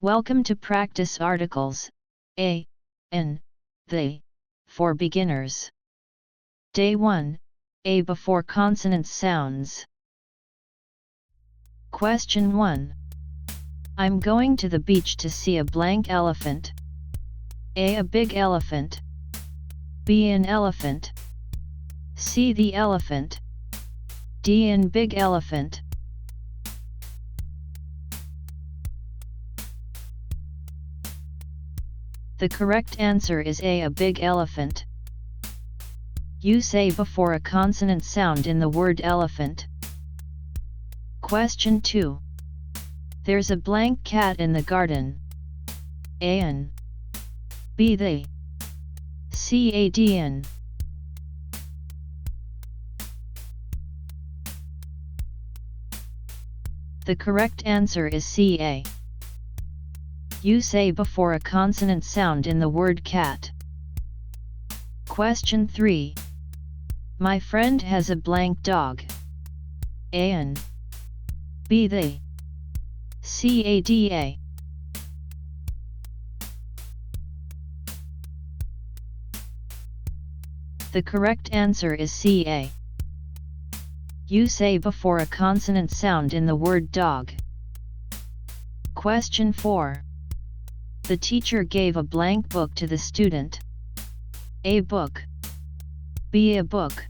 Welcome to Practice Articles, A, N, they, for beginners. Day 1, A before consonant sounds. Question 1. I'm going to the beach to see a blank elephant. A big elephant. B an elephant. C the elephant. D an big elephant. The correct answer is A big elephant. Use A before a consonant sound in the word elephant. Question 2. There's a blank cat in the garden. A an. B they. C a d an. The correct answer is C a. Use A before a consonant sound in the word cat. Question 3. My friend has a blank dog. A an. B they. C a d a. The correct answer is C a. Use A before a consonant sound in the word dog. Question 4. The teacher gave a blank book to the student. A book. B a book.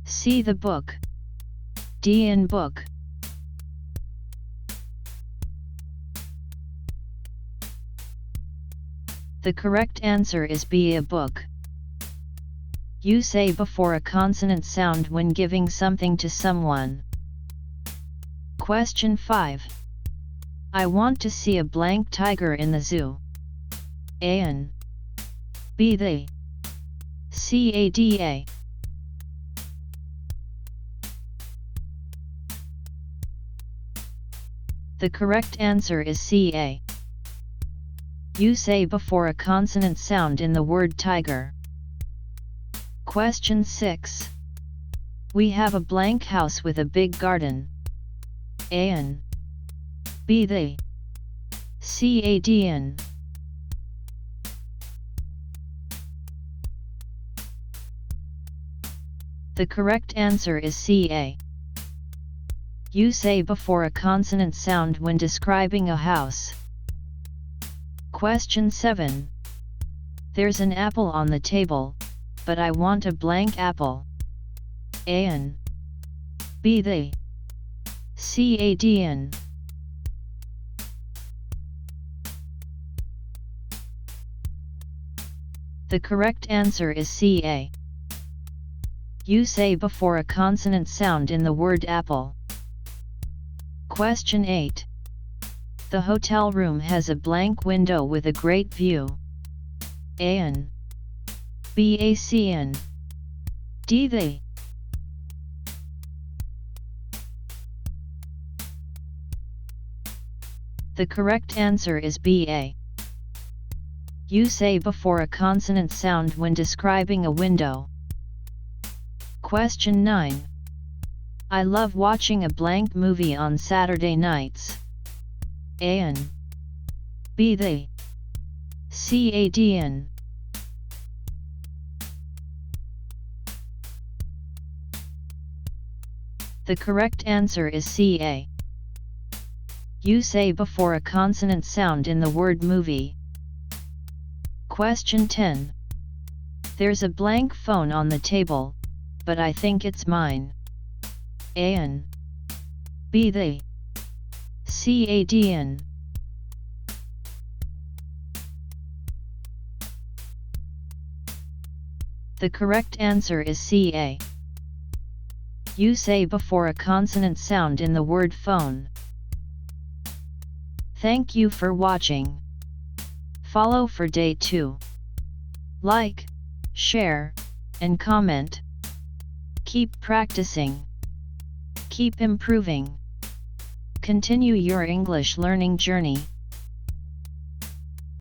C the book. D an book. The correct answer is B a book. Use A before a consonant sound when giving something to someone. Question 5. I want to see a blank tiger in the zoo. A an. B they. C a d a. The correct answer is C a. Use A before a consonant sound in the word tiger. Question 6. We have a blank house with a big garden. A an. B they. C a d an. The correct answer is C a. Use A before a consonant sound when describing a house. Question 7. There's an apple on the table, but I want a blank apple. A an. B they. C a d an. The correct answer is C a. Use A before a consonant sound in the word apple. Question 8. The hotel room has a blank window with a great view. A an. B a c n. D they. The correct answer is B a. Use A before a consonant sound when describing a window. Question 9. I love watching a blank movie on Saturday nights. A an. B they. C a d an. The correct answer is C a. Use A before a consonant sound in the word movie. Question 10. There's a blank phone on the table, but I think it's mine. A an. B they. C a d an. The correct answer is C a. Use A before a consonant sound in the word phone. Thank you for watching. Follow for day 2. Like, share, and comment. Keep practicing. Keep improving. Continue your English learning journey.